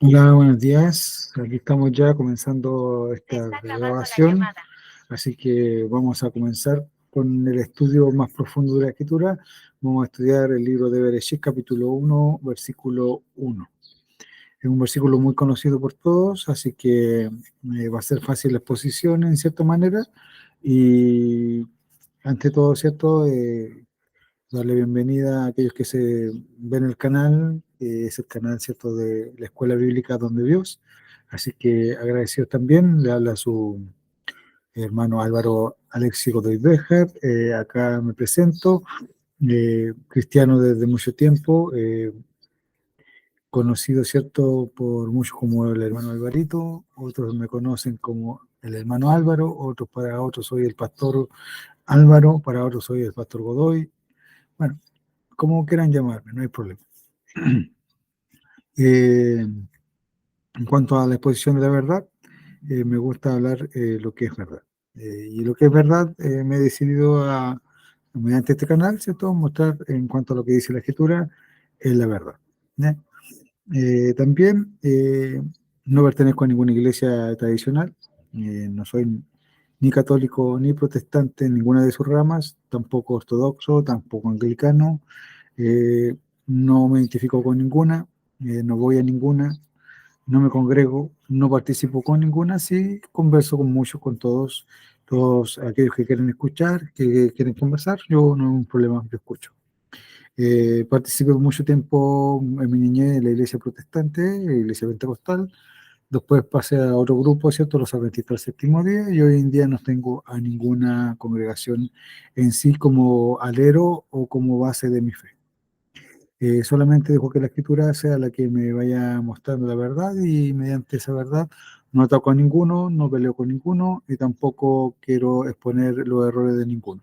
Hola, buenos días. Aquí estamos ya comenzando esta grabación, así que vamos a comenzar con el estudio más profundo de la escritura. Vamos a estudiar el libro de Bereshit, capítulo 1, versículo 1. Es un versículo muy conocido por todos, así que va a ser fácil la exposición en cierta manera. Y ante todo, ¿cierto? Darle bienvenida a aquellos que se ven el canal, es el canal, ¿cierto?, de la Escuela Bíblica Donde Dios. Así que agradecidos también, le habla su hermano Álvaro Alexi Godoy Béjar. Acá me presento, cristiano desde mucho tiempo, conocido, ¿cierto?, por muchos como el hermano Alvarito, otros me conocen como el hermano Álvaro, otros para otros soy el pastor Álvaro, para otros soy el pastor Godoy. Bueno, como quieran llamarme, no hay problema. Eh, en cuanto a la exposición de la verdad, me gusta hablar lo que es verdad. Y lo que es verdad, me he decidido mediante este canal, ¿cierto?, mostrar en cuanto a lo que dice la escritura, es la verdad. ¿Ya? También no pertenezco a ninguna iglesia tradicional, no soy ni católico ni protestante en ninguna de sus ramas, tampoco ortodoxo, tampoco anglicano, eh, no me identifico con ninguna, no voy a ninguna, no me congrego, no participo con ninguna, sí converso con muchos, con todos, todos aquellos que quieren escuchar, que quieren conversar, yo no hay un problema, yo escucho. Participé mucho tiempo en mi niñez en la iglesia protestante, la iglesia pentecostal, después pasé a otro grupo, ¿cierto?, los adventistas del séptimo día, y hoy en día no tengo a ninguna congregación en sí como alero o como base de mi fe. Solamente dejo que la escritura sea la que me vaya mostrando la verdad y mediante esa verdad no ataco a ninguno, no peleo con ninguno y tampoco quiero exponer los errores de ninguno.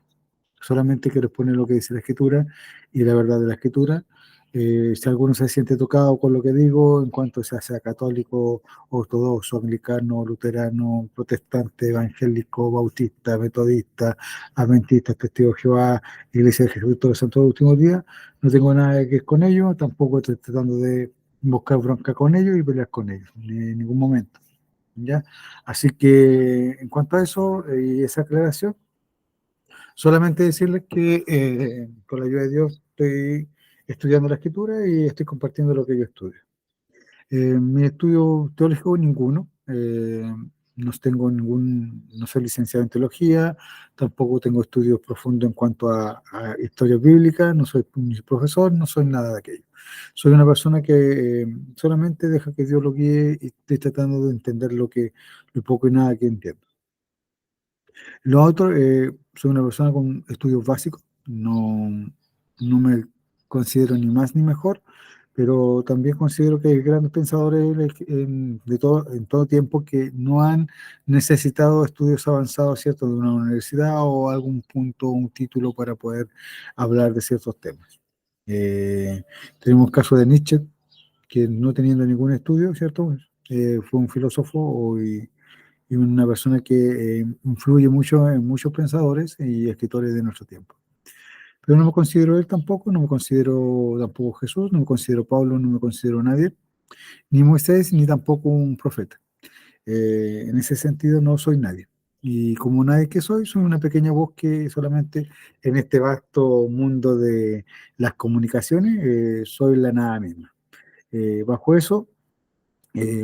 Solamente quiero exponer lo que dice la escritura y la verdad de la escritura. Si alguno se siente tocado con lo que digo, en cuanto sea católico, ortodoxo, anglicano, luterano, protestante, evangélico, bautista, metodista, adventista, testigo de Jehová, Iglesia de Jesucristo de los Santos de los Últimos Días, no tengo nada que ver con ellos, tampoco estoy tratando de buscar bronca con ellos y pelear con ellos, en ningún momento. ¿Ya? Así que en cuanto a eso y esa aclaración, solamente decirles que con la ayuda de Dios estoy estudiando la escritura y estoy compartiendo lo que yo estudio. Mi estudio teológico ninguno, no soy licenciado en teología, tampoco tengo estudios profundos en cuanto a historia bíblica, no soy ni profesor, no soy nada de aquello. Soy una persona que solamente deja que Dios lo guíe y estoy tratando de entender lo poco y nada que entiendo. Lo otro, soy una persona con estudios básicos, no me considero ni más ni mejor, pero también considero que hay grandes pensadores en todo tiempo que no han necesitado estudios avanzados, ¿cierto?, de una universidad o algún punto, un título para poder hablar de ciertos temas. Eh, Tenemos el caso de Nietzsche, que no teniendo ningún estudio, ¿cierto?, fue un filósofo y una persona que influye mucho en muchos pensadores y escritores de nuestro tiempo. Pero no me considero él tampoco, no me considero tampoco Jesús, no me considero Pablo, no me considero nadie, ni Moisés, ni tampoco un profeta. En ese sentido no soy nadie. Y como nadie que soy una pequeña voz que solamente en este vasto mundo de las comunicaciones soy la nada misma. Bajo eso,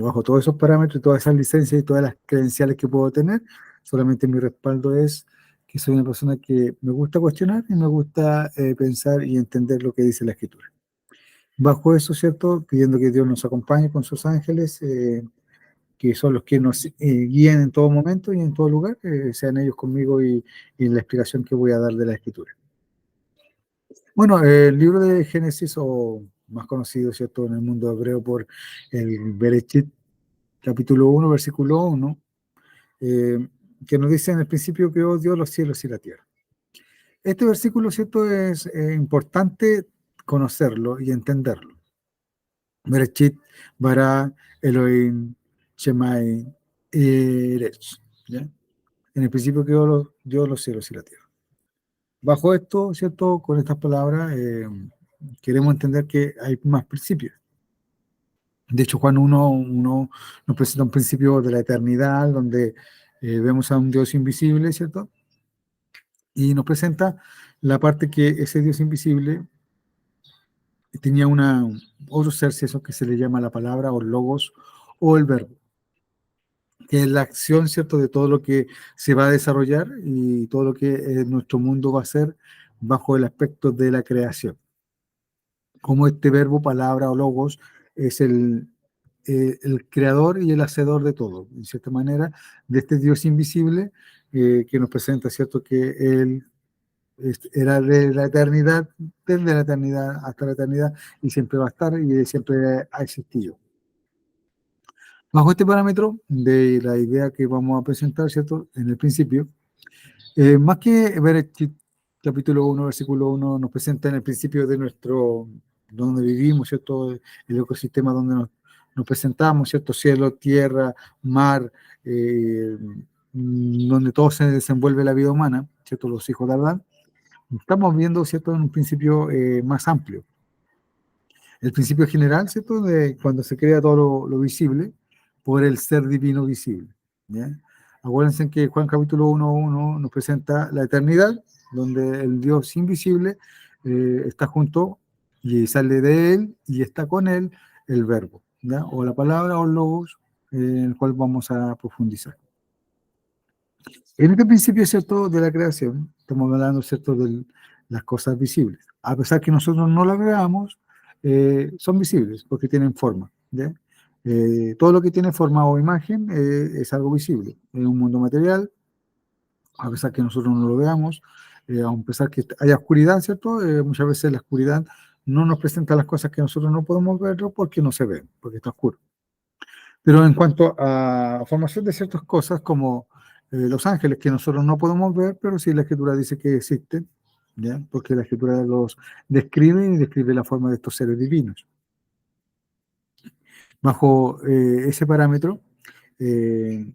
bajo todos esos parámetros, todas esas licencias y todas las credenciales que puedo tener, solamente mi respaldo es que soy una persona que me gusta cuestionar y me gusta pensar y entender lo que dice la escritura. Bajo eso, ¿cierto? Pidiendo que Dios nos acompañe con sus ángeles, que son los que nos guíen en todo momento y en todo lugar, sean ellos conmigo y la explicación que voy a dar de la escritura. Bueno, el libro de Génesis, o más conocido, ¿cierto?, en el mundo hebreo por el Bereshit, capítulo 1, versículo 1, eh, que nos dice: en el principio creó Dios los cielos y la tierra. Este versículo, ¿cierto?, es importante conocerlo y entenderlo. Bereshit, bara, Elohim, Shemai, Erech. ¿Ya? En el principio creó Dios los cielos y la tierra. Bajo esto, ¿cierto?, con estas palabras, queremos entender que hay más principios. De hecho, Juan 1 nos presenta un principio de la eternidad, donde vemos a un Dios invisible, ¿cierto? Y nos presenta la parte que ese Dios invisible tenía otro ser, si eso que se le llama la palabra, o logos, o el verbo, que es la acción, ¿cierto?, de todo lo que se va a desarrollar y todo lo que nuestro mundo va a ser bajo el aspecto de la creación. Como este verbo, palabra o logos es el creador y el hacedor de todo, en cierta manera, de este Dios invisible que nos presenta, ¿cierto?, que Él era de la eternidad, desde la eternidad hasta la eternidad, y siempre va a estar y siempre ha existido. Bajo este parámetro de la idea que vamos a presentar, ¿cierto?, en el principio, más que ver el capítulo 1, versículo 1, nos presenta en el principio de donde vivimos, ¿cierto?, el ecosistema donde nos presentamos, ¿cierto?, cielo, tierra, mar, donde todo se desenvuelve la vida humana, ¿cierto?, los hijos de Adán. Estamos viendo, ¿cierto?, en un principio más amplio. El principio general, ¿cierto?, de cuando se crea todo lo visible por el ser divino visible. ¿Ya? Acuérdense que Juan capítulo 1 nos presenta la eternidad, donde el Dios invisible está junto y sale de él y está con él el verbo, ¿ya? O la palabra o logos, en el cual vamos a profundizar. En este principio, ¿cierto?, de la creación, estamos hablando, ¿cierto?, de las cosas visibles. A pesar que nosotros no las veamos, son visibles porque tienen forma. ¿Ya? Todo lo que tiene forma o imagen es algo visible. En un mundo material, a pesar que nosotros no lo veamos, a pesar que haya oscuridad, ¿cierto? Muchas veces la oscuridad no nos presenta las cosas que nosotros no podemos ver porque no se ven, porque está oscuro. Pero en cuanto a formación de ciertas cosas como los ángeles, que nosotros no podemos ver, pero sí la Escritura dice que existen, ¿ya? Porque la Escritura los describe y describe la forma de estos seres divinos. Bajo ese parámetro, es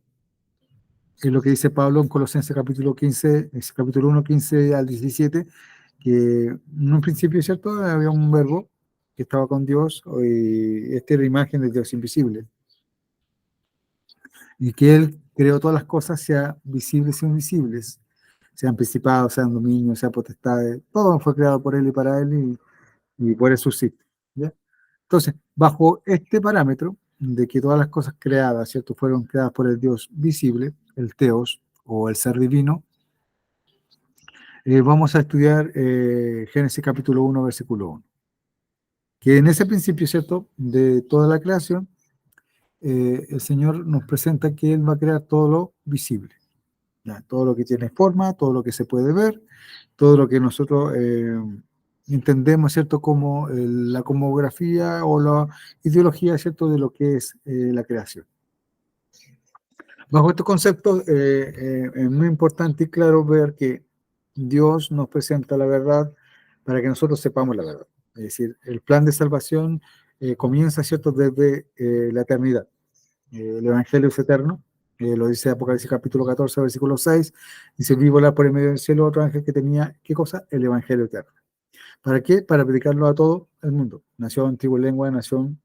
lo que dice Pablo en Colosenses capítulo 15, capítulo 1, 15 al 17, que en un principio, ¿cierto?, había un verbo que estaba con Dios, y esta era la imagen del Dios invisible, y que Él creó todas las cosas, sean visibles o invisibles, sean principados, sean dominios, sean potestades, todo fue creado por Él y para Él, y por eso existe. ¿Ya? Entonces, bajo este parámetro de que todas las cosas creadas, ¿cierto?, fueron creadas por el Dios visible, el Teos o el ser divino, vamos a estudiar Génesis capítulo 1, versículo 1. Que en ese principio, ¿cierto?, de toda la creación, el Señor nos presenta que Él va a crear todo lo visible. ¿Ya? Todo lo que tiene forma, todo lo que se puede ver, todo lo que nosotros entendemos, ¿cierto?, como la cosmografía o la ideología, ¿cierto?, de lo que es la creación. Bajo estos conceptos es muy importante y claro ver que Dios nos presenta la verdad para que nosotros sepamos la verdad. Es decir, el plan de salvación comienza, ¿cierto?, desde la eternidad. El Evangelio es eterno, lo dice Apocalipsis capítulo 14, versículo 6, dice, vi volar por el medio del cielo otro ángel que tenía, ¿qué cosa? El Evangelio eterno. ¿Para qué? Para predicarlo a todo el mundo, nación, tribu, lengua, nación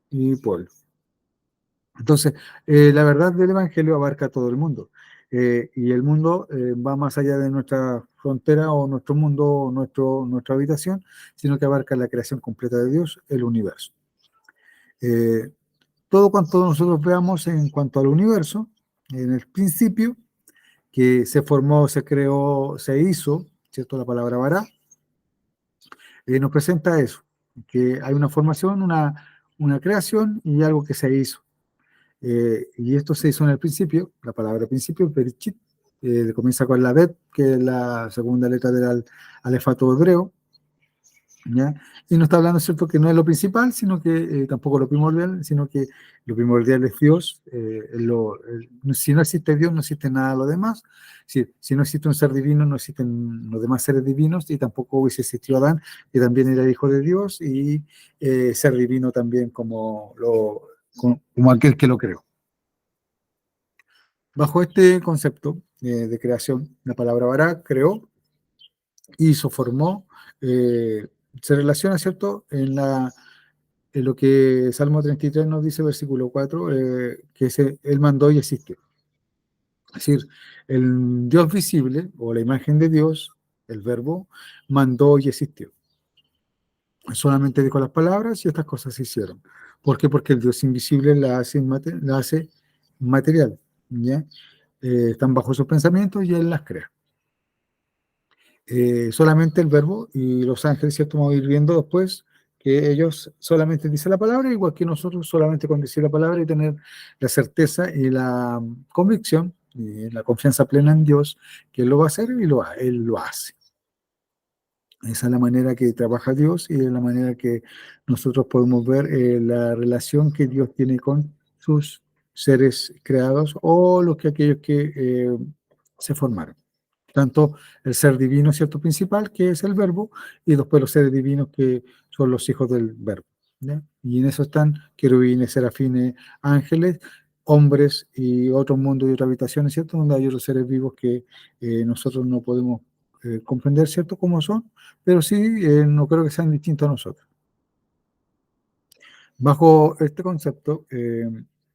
y pueblo. Entonces, la verdad del Evangelio abarca a todo el mundo, y el mundo va más allá de nuestra frontera o nuestro mundo o nuestra habitación, sino que abarca la creación completa de Dios, el universo. Todo cuanto nosotros veamos en cuanto al universo, en el principio, que se formó, se creó, se hizo, ¿cierto? La palabra vará, nos presenta eso, que hay una formación, una creación y algo que se hizo. Y esto se hizo en el principio, la palabra principio, Bereshit, comienza con la Bet, que es la segunda letra del alefato hebreo, ¿ya? Y no está hablando, ¿cierto?, que no es lo principal, sino que tampoco lo primordial, sino que lo primordial es Dios. Si no existe Dios, no existe nada de lo demás. Si no existe un ser divino, no existen los demás seres divinos, y tampoco hubiese existido Adán, que también era hijo de Dios, y ser divino también como aquel que lo creó. Bajo este concepto de creación, la palabra bara creó, hizo, formó, se relaciona, ¿cierto?, lo que Salmo 33 nos dice, versículo 4, que Él mandó y existió. Es decir, el Dios visible, o la imagen de Dios, el verbo, mandó y existió. Solamente dijo las palabras y estas cosas se hicieron. ¿Por qué? Porque el Dios invisible la hace material, ¿ya? Están bajo sus pensamientos y Él las crea. Solamente el verbo y los ángeles, ¿cierto? Vamos a ir viendo después que ellos solamente dicen la palabra, igual que nosotros solamente con decir la palabra y tener la certeza y la convicción y la confianza plena en Dios, que Él lo va a hacer y Él lo hace. Esa es la manera que trabaja Dios y es la manera que nosotros podemos ver la relación que Dios tiene con sus seres creados o aquellos que se formaron. Tanto el ser divino, ¿cierto? Principal, que es el verbo, y después los seres divinos que son los hijos del verbo. ¿Ya? Y en eso están querubines, serafines, ángeles, hombres y otro mundo y otras habitaciones, ¿cierto? Donde hay otros seres vivos que nosotros no podemos comprender, ¿cierto? Cómo son, pero sí, no creo que sean distintos a nosotros. Bajo este concepto,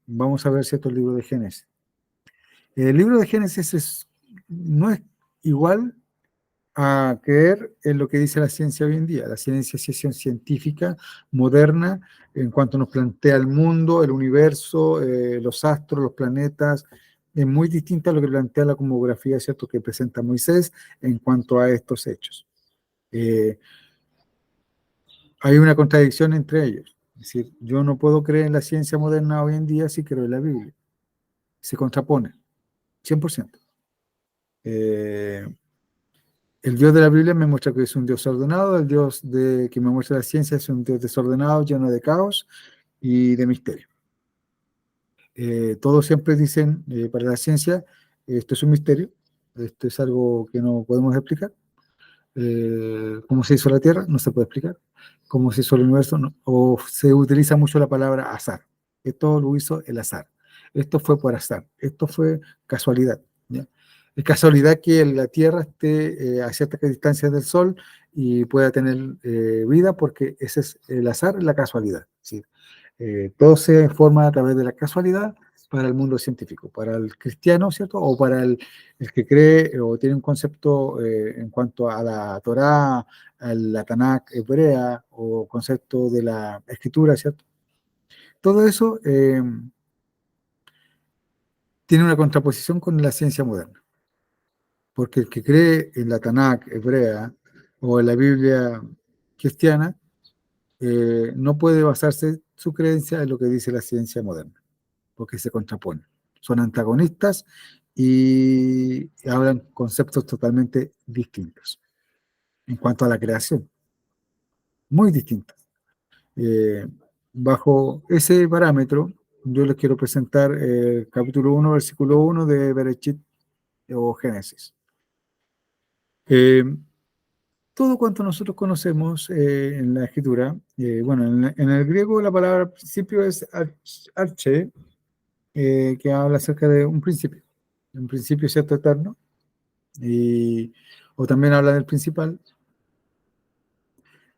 vamos a ver, ¿cierto? El libro de Génesis. El libro de Génesis no es igual a creer en lo que dice la ciencia hoy en día. La ciencia científica moderna en cuanto nos plantea el mundo, el universo, los astros, los planetas, es muy distinta a lo que plantea la cosmografía, ¿cierto?, que presenta Moisés en cuanto a estos hechos. Eh, Hay una contradicción entre ellos. Es decir, yo no puedo creer en la ciencia moderna hoy en día si creo en la Biblia. Se contrapone, 100%. Eh, El Dios de la Biblia me muestra que es un Dios ordenado, el Dios que me muestra la ciencia es un Dios desordenado, lleno de caos y de misterio. Todos siempre dicen, para la ciencia, esto es un misterio, esto es algo que no podemos explicar. Cómo se hizo la Tierra, no se puede explicar. Cómo se hizo el universo, no. O se utiliza mucho la palabra azar. Esto lo hizo el azar. Esto fue por azar. Esto fue casualidad. ¿Ya? Es casualidad que la Tierra esté a ciertas distancias del Sol y pueda tener vida porque ese es el azar, la casualidad. ¿Sí? Todo se forma a través de la casualidad para el mundo científico, para el cristiano, ¿cierto? O para el que cree o tiene un concepto en cuanto a la Torá, a la Tanakh hebrea o concepto de la escritura, ¿cierto? Todo eso tiene una contraposición con la ciencia moderna, porque el que cree en la Tanakh hebrea o en la Biblia cristiana no puede basarse su creencia en lo que dice la ciencia moderna, porque se contraponen. Son antagonistas y hablan conceptos totalmente distintos en cuanto a la creación, muy distintos. Eh, Bajo ese parámetro, yo les quiero presentar capítulo 1, versículo 1 de Bereshit o Génesis. Eh, Todo cuanto nosotros conocemos en la escritura, bueno, en el griego la palabra principio es arche, que habla acerca de un principio cierto eterno, y, o también habla del principal.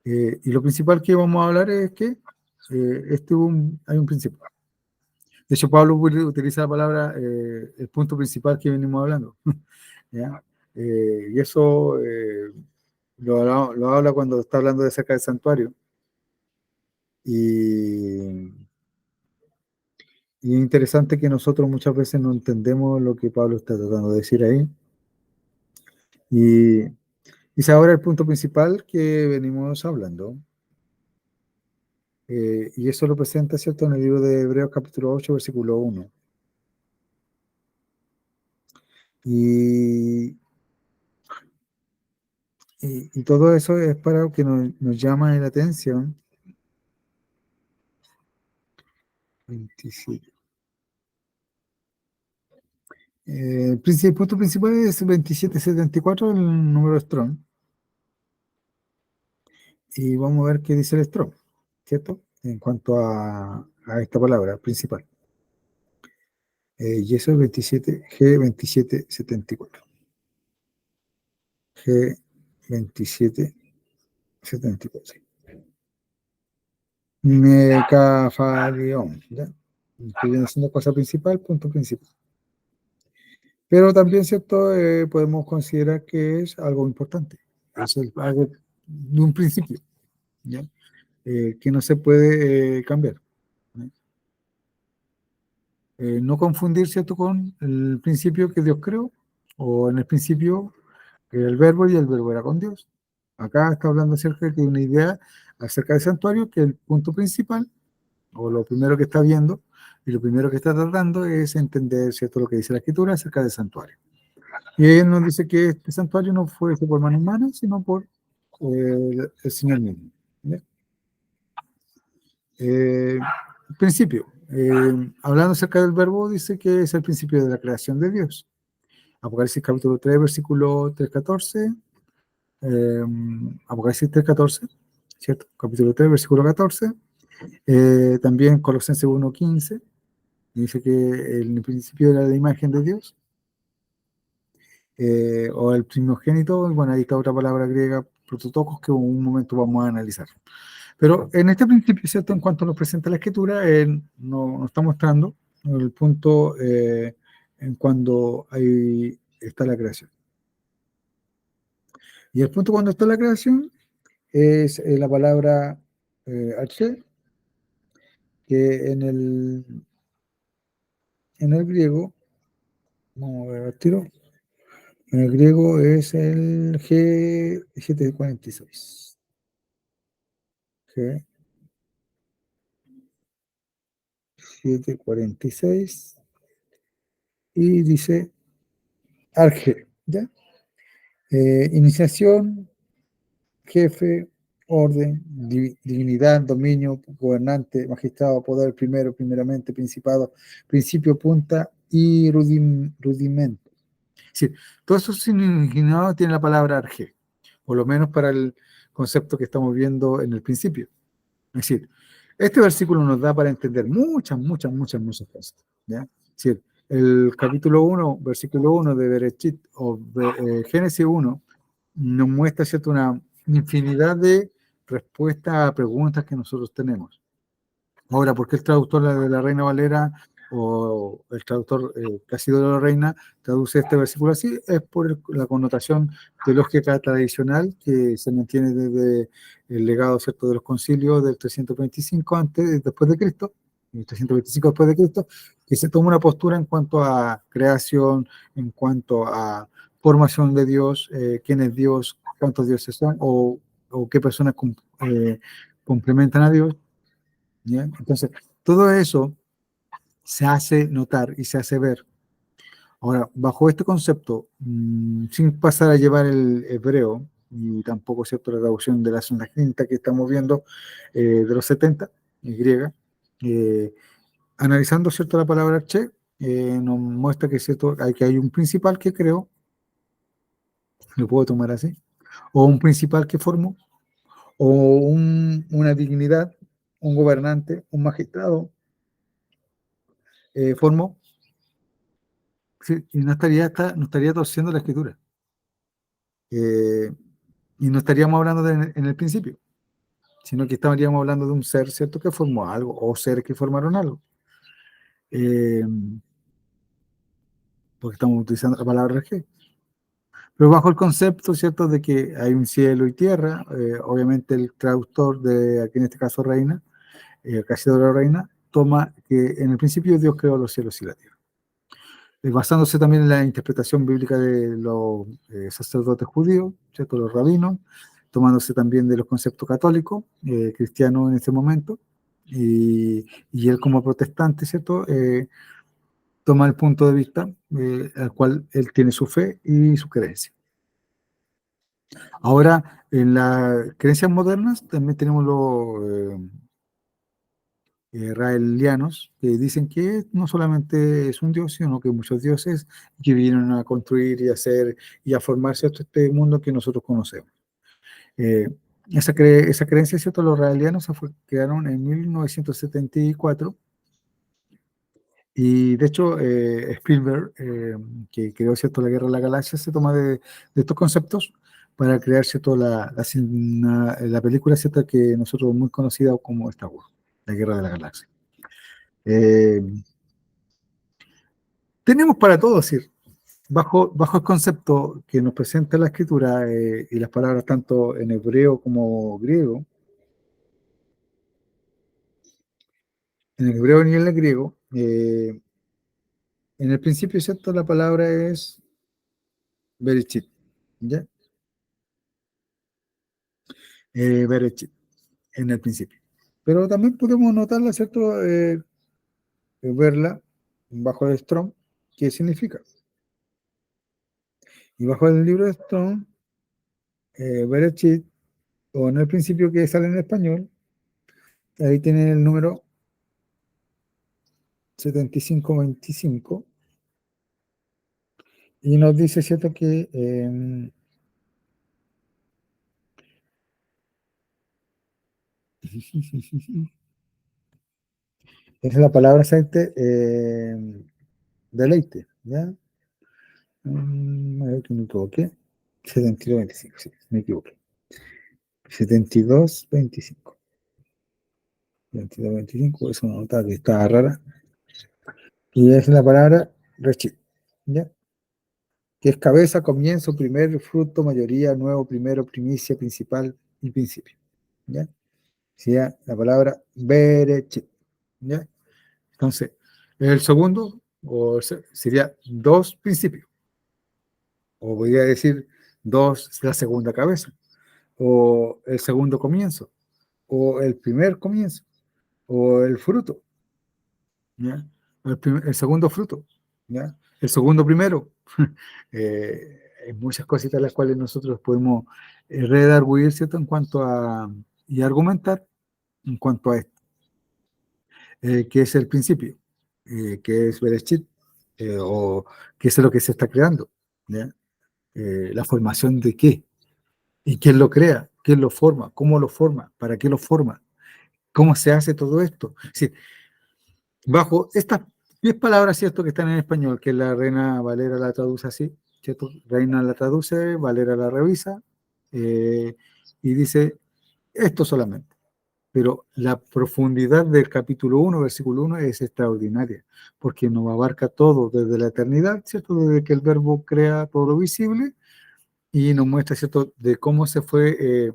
Y lo principal que vamos a hablar es que hay un principio. De hecho, Pablo utiliza la palabra, el punto principal que venimos hablando. ¿Ya? Y eso lo habla cuando está hablando de acerca del santuario. Y, y es interesante que nosotros muchas veces no entendemos lo que Pablo está tratando de decir ahí. Y es ahora el punto principal que venimos hablando. Y eso lo presenta, ¿cierto?, en el libro de Hebreos capítulo 8, versículo 1. Y, y todo eso es para que nos llama la atención. 27. El punto principal es 2774, el número Strong. Y vamos a ver qué dice el Strong, ¿cierto? En cuanto a esta palabra principal. Y eso es G2774. G2774. Mecafalión, ¿ya? Que viene siendo cosa principal, punto principal. Pero también, ¿cierto? Podemos considerar que es algo importante, es algo de un principio, ¿ya? Que no se puede cambiar, ¿no? No confundir, ¿cierto? Con el principio que Dios creó, o en el principio el verbo y el verbo era con Dios. Acá está hablando acerca de una idea acerca del santuario, que el punto principal, o lo primero que está viendo, y lo primero que está tratando es entender, ¿cierto? Lo que dice la Escritura acerca del santuario. Y él nos dice que este santuario no fue hecho por mano humana, sino por el Señor mismo, ¿ya? Eh, Principio. Hablando acerca del verbo, dice que es el principio de la creación de Dios. Apocalipsis capítulo 3, versículo 3:14. eh, Apocalipsis 3:14, ¿cierto? Capítulo 3, versículo 14. También Colosenses 1:15, dice que el principio era la imagen de Dios, o el primogénito, y bueno, ahí está otra palabra griega, prototocos, que en un momento vamos a analizar. Pero en este principio, ¿cierto? En cuanto nos presenta la escritura, nos está mostrando el punto en cuando ahí está la creación. Y el punto cuando está la creación es la palabra arche, que en el griego, vamos a ver al tiro, en el griego es el G746. G746 y dice arge, ¿ya? Iniciación, jefe, orden, divinidad, dominio, gobernante, magistrado, poder, primero, primeramente, principado, principio, punta y rudimento. Sí, todos esos significados tienen la palabra arge, por lo menos para el concepto que estamos viendo en el principio. Es decir, este versículo nos da para entender muchas, muchas, muchas, muchas cosas, ¿ya? Es decir, el capítulo 1, versículo 1 de Bereshit, o Génesis 1, nos muestra, ¿cierto?, una infinidad de respuestas a preguntas que nosotros tenemos. Ahora, ¿por qué el traductor de la Reina Valera o el traductor que ha sido de la Reina traduce este versículo así? Es por la connotación teológica tradicional que se mantiene desde el legado, ¿cierto?, de los concilios del 325 antes, después de Cristo, el 325 después de Cristo, que se toma una postura en cuanto a creación, en cuanto a formación de Dios, quién es Dios, cuántos dioses son, o qué personas complementan a Dios, ¿ya? Entonces, todo eso se hace notar y se hace ver. Ahora, bajo este concepto, sin pasar a llevar el hebreo, y tampoco, ¿cierto?, la traducción de la Septuaginta que estamos viendo de los 70, griega, analizando, ¿cierto?, la palabra che, nos muestra que, ¿cierto?, que hay un principal que creó, lo puedo tomar así, o un principal que formó, o una dignidad, un gobernante, un magistrado formó. Sí, y no estaría torciendo la escritura. Eh, y no estaríamos hablando en el principio, sino que estaríamos hablando de un ser, ¿cierto?, que formó algo, o seres que formaron algo. Eh, Porque estamos utilizando la palabra G. Pero bajo el concepto, ¿cierto?, de que hay un cielo y tierra, obviamente el traductor de, aquí en este caso Reina, casi de la Reina, toma que en el principio Dios creó los cielos y la tierra. Basándose también en la interpretación bíblica de los sacerdotes judíos, ¿cierto?, los rabinos, tomándose también de los conceptos católicos, cristianos en este momento, y él como protestante, ¿cierto?, toma el punto de vista al cual él tiene su fe y su creencia. Ahora, en las creencias modernas también tenemos los raelianos, que dicen que no solamente es un dios, sino que muchos dioses que vinieron a construir y a hacer y a formar, ¿cierto?, este mundo que nosotros conocemos. Esa creencia, ¿cierto?, los raelianos crearon en 1974 y de hecho Spielberg, que creó, ¿cierto?, la Guerra de la Galaxia, se toma de estos conceptos para crear, ¿cierto? La película, ¿cierto? Que nosotros muy conocida como Star Wars, La Guerra de la Galaxia. Eh, tenemos para todo, decir, bajo el concepto que nos presenta la escritura y las palabras tanto en hebreo como griego, en el hebreo y en el griego, en el principio, ¿cierto? La palabra es Berechit, ¿ya? Berechit, en el principio. Pero también podemos notarla, ¿cierto? Verla bajo el Strong, ¿qué significa? Y bajo el libro de Strong, Berechit, o en el principio que sale en español, ahí tiene el número 7525 y nos dice, ¿cierto? Que es la palabra aceite, deleite, ¿ya? A ver que me equivoqué. 7225, sí, me equivoqué. 7225. 22-25, es una nota que está rara. Y es la palabra rechit, ¿ya? Que es cabeza, comienzo, primer, fruto, mayoría, nuevo, primero, primicia, principal y principio, ¿ya? Sería la palabra berechit, ¿ya? Entonces, el segundo sería dos principios, o podría decir dos, la segunda cabeza, o el segundo comienzo, o el primer comienzo, o el fruto, ¿ya? El segundo fruto, ¿ya? El segundo primero. Hay muchas cositas las cuales nosotros podemos redarguir, ¿cierto? En cuanto a, y argumentar en cuanto a esto, que es el principio, que es Bereshit, o qué es lo que se está creando, ¿ya? La formación de qué, y quién lo crea, quién lo forma, para qué lo forma, cómo se hace todo esto. Sí, bajo estas 10 palabras, ¿cierto? Que están en español, que la Reina Valera la traduce así, ¿cierto? Reina la traduce, Valera la revisa, eh, y dice esto solamente. Pero la profundidad del capítulo 1, versículo 1, es extraordinaria, porque nos abarca todo desde la eternidad, ¿cierto? Desde que el verbo crea todo lo visible y nos muestra, ¿cierto?, de cómo se fue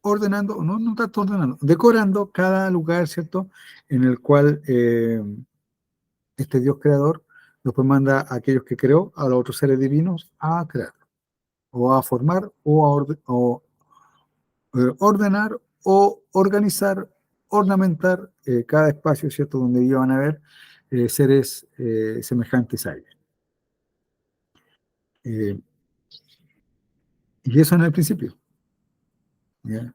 ordenando, no tanto ordenando, decorando cada lugar, ¿cierto?, en el cual este Dios creador después manda a aquellos que creó, a los otros seres divinos, a crear, o a formar, ordenar, o organizar, ornamentar cada espacio, ¿cierto?, donde iban a haber seres semejantes a ellos. Eh, y eso en el principio, ¿ya?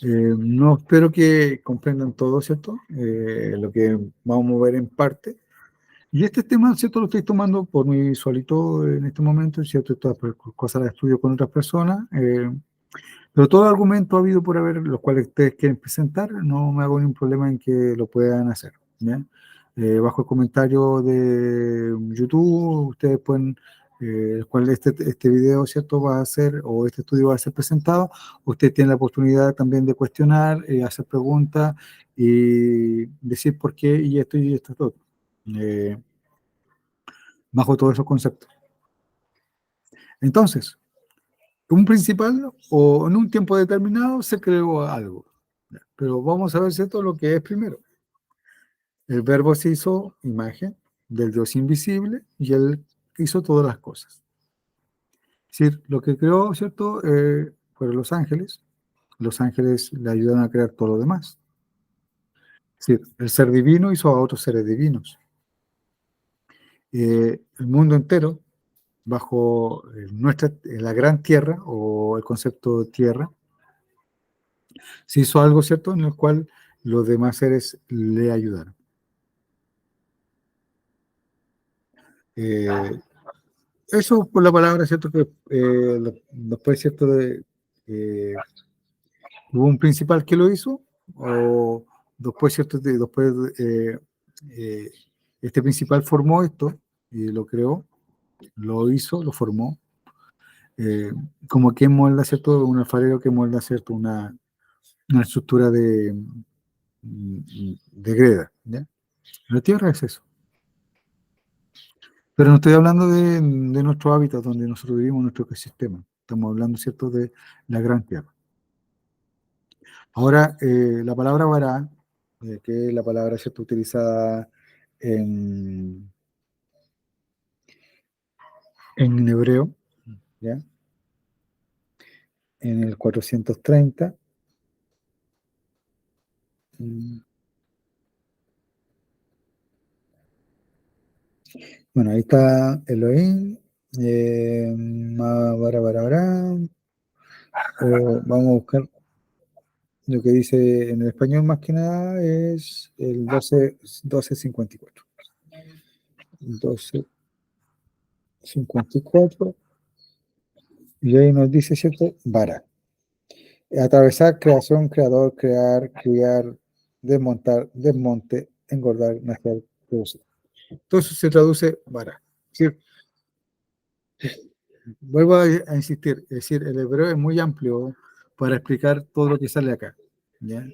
No espero que comprendan todo, ¿cierto? Lo que vamos a ver en parte. Y este tema, ¿cierto? Lo estoy tomando por mí solito en este momento, ¿cierto? Estas cosas las estudio con otras personas. Pero todo argumento ha habido por haber, los cuales ustedes quieren presentar, no me hago ningún problema en que lo puedan hacer, ¿ya? Bajo el comentario de YouTube, ustedes pueden, el cual este video, ¿cierto?, va a ser, o este estudio va a ser presentado, ustedes tienen la oportunidad también de cuestionar, hacer preguntas y decir por qué y esto todo, eh, bajo todos esos conceptos. Entonces, un principal o en un tiempo determinado se creó algo. Pero vamos a ver, ¿cierto?, lo que es primero. El verbo se hizo imagen del Dios invisible y él hizo todas las cosas. Es decir, lo que creó, ¿cierto?, fueron los ángeles. Los ángeles le ayudan a crear todo lo demás. Es decir, el ser divino hizo a otros seres divinos. El mundo entero, bajo la gran tierra o el concepto de tierra, se hizo algo, ¿cierto?, en el cual los demás seres le ayudaron. Eh, Eso por la palabra, ¿cierto? Que después, ¿cierto? Hubo un principal que lo hizo, o después, ¿cierto? Después, eh, este principal formó esto y lo creó, lo hizo, lo formó, eh, como quien molda, ¿cierto? Un alfarero que molda, ¿cierto? Una estructura de greda, ¿ya? La tierra es eso. Pero no estoy hablando de nuestro hábitat donde nosotros vivimos, nuestro ecosistema. Estamos hablando, ¿cierto?, de la gran tierra. Ahora, la palabra vará, que es la palabra, ¿cierto?, utilizada en, en hebreo, ¿ya? En el 430. mm, Bueno, ahí está Elohim, Bara, bara, bara, vamos a buscar lo que dice en el español más que nada es el 1254. 1254, y ahí nos dice, ¿cierto? Vara. Atravesar, creación, creador, crear, criar, desmontar, desmonte, engordar, nacer, producir. Todo eso se traduce vara. Sí, vuelvo a insistir, es decir, el hebreo es muy amplio para explicar todo lo que sale acá, ¿ya?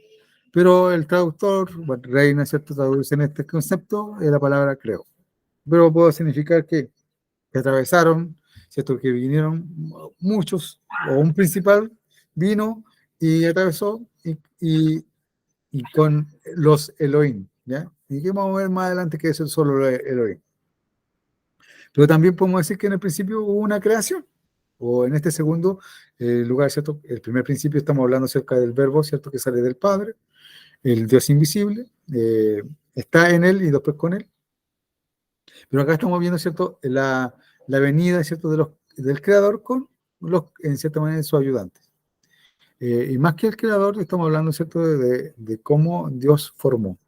Pero el traductor, bueno, Reina, ¿cierto? Traduce en este concepto la palabra creo. Pero puede significar que atravesaron, ¿cierto? Que vinieron muchos, o un principal vino y atravesó y con los Elohim, ¿ya? Y que vamos a ver más adelante que eso es solo Elohim. Pero también podemos decir que en el principio hubo una creación, o en este segundo lugar, ¿cierto? El primer principio estamos hablando acerca del verbo, ¿cierto? Que sale del Padre, el Dios invisible, está en él y después con él. Pero acá estamos viendo, ¿cierto? La venida, ¿cierto? Del creador con en cierta manera, sus ayudantes. Y más que el creador, estamos hablando, ¿cierto? De cómo Dios formó,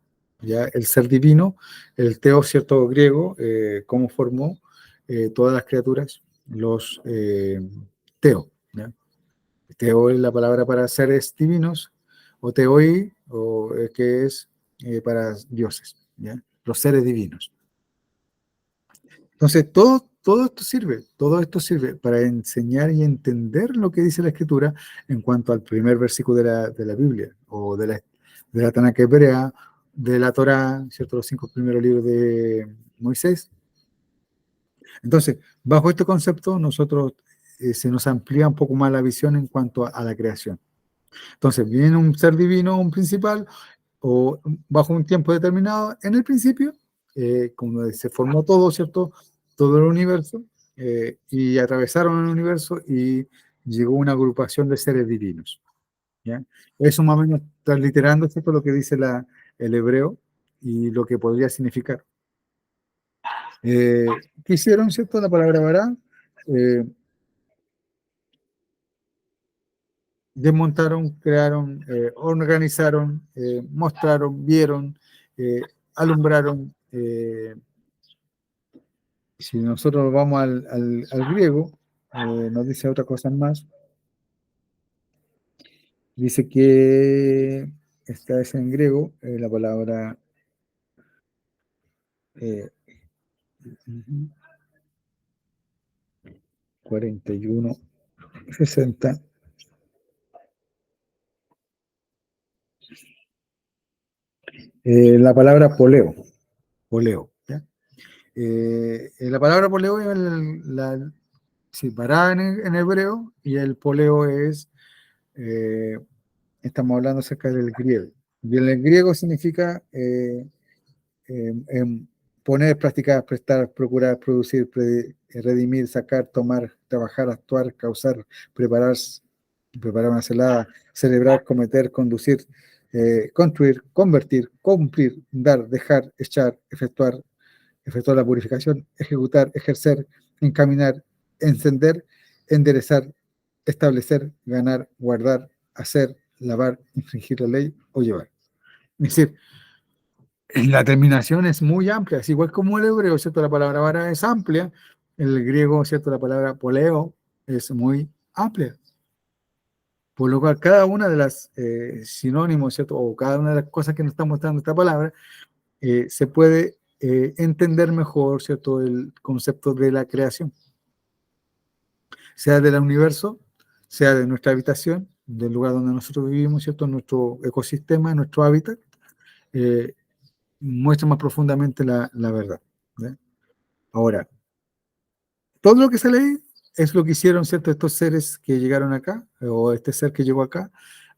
¿ya? El ser divino, el teo, ¿cierto? Griego, cómo formó todas las criaturas, los teo, ¿ya? Teo es la palabra para seres divinos, o teoi, o que es para dioses, ¿ya? Los seres divinos. Entonces, todo esto sirve para enseñar y entender lo que dice la Escritura en cuanto al primer versículo de la Biblia, o de la Tanakh hebrea, de la Torá, ¿cierto? Los 5 primeros libros de Moisés. Entonces, bajo este concepto, nosotros se nos amplía un poco más la visión en cuanto a la creación. Entonces, viene un ser divino, un principal, o bajo un tiempo determinado, en el principio, como se formó todo, ¿cierto? Todo el universo, y atravesaron el universo y llegó una agrupación de seres divinos, ¿ya? Eso más o menos está literando, ¿cierto? Lo que dice el hebreo y lo que podría significar. Eh, ¿Qué hicieron, cierto? La palabra vará, eh, desmontaron, crearon, organizaron, mostraron, vieron, alumbraron. Si nosotros vamos al griego, nos dice otra cosa más. Dice que esta es en griego, la palabra 41, 60. La palabra poleo, poleo, ¿ya? La palabra poleo es sí, parada en hebreo, y el poleo es, eh, estamos hablando acerca del griego. Y el griego significa poner, practicar, prestar, procurar, producir, redimir, sacar, tomar, trabajar, actuar, causar, preparar una celada, celebrar, cometer, conducir, construir, convertir, cumplir, dar, dejar, echar, efectuar la purificación, ejecutar, ejercer, encaminar, encender, enderezar, establecer, ganar, guardar, hacer, lavar, infringir la ley o llevar. Es decir, la terminación es muy amplia, es igual como el hebreo, ¿cierto? La palabra vara es amplia, el griego, ¿cierto? La palabra poleo es muy amplia, por lo cual cada una de las sinónimos, ¿cierto? O cada una de las cosas que nos está mostrando esta palabra, se puede entender mejor, ¿cierto? El concepto de la creación. sea del universo, sea de nuestra habitación, del lugar donde nosotros vivimos, ¿cierto? Nuestro ecosistema, nuestro hábitat, eh, muestra más profundamente la verdad. ¿Ya? Ahora, todo lo que sale ahí es lo que hicieron, ¿cierto? Estos seres que llegaron acá, o este ser que llegó acá,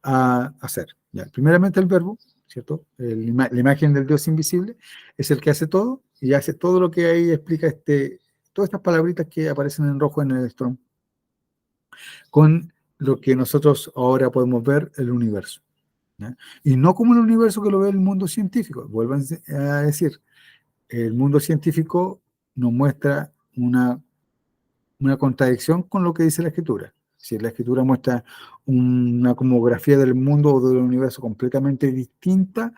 a hacer. ¿Ya? Primeramente el verbo, ¿cierto? La imagen del Dios invisible es el que hace todo y hace todo lo que ahí explica todas estas palabritas que aparecen en rojo en el Strong, con lo que nosotros ahora podemos ver el universo. ¿Ya? Y no como el universo que lo ve el mundo científico. Vuelvan a decir, el mundo científico nos muestra una contradicción con lo que dice la escritura. Si la escritura muestra una cosmografía del mundo o del universo completamente distinta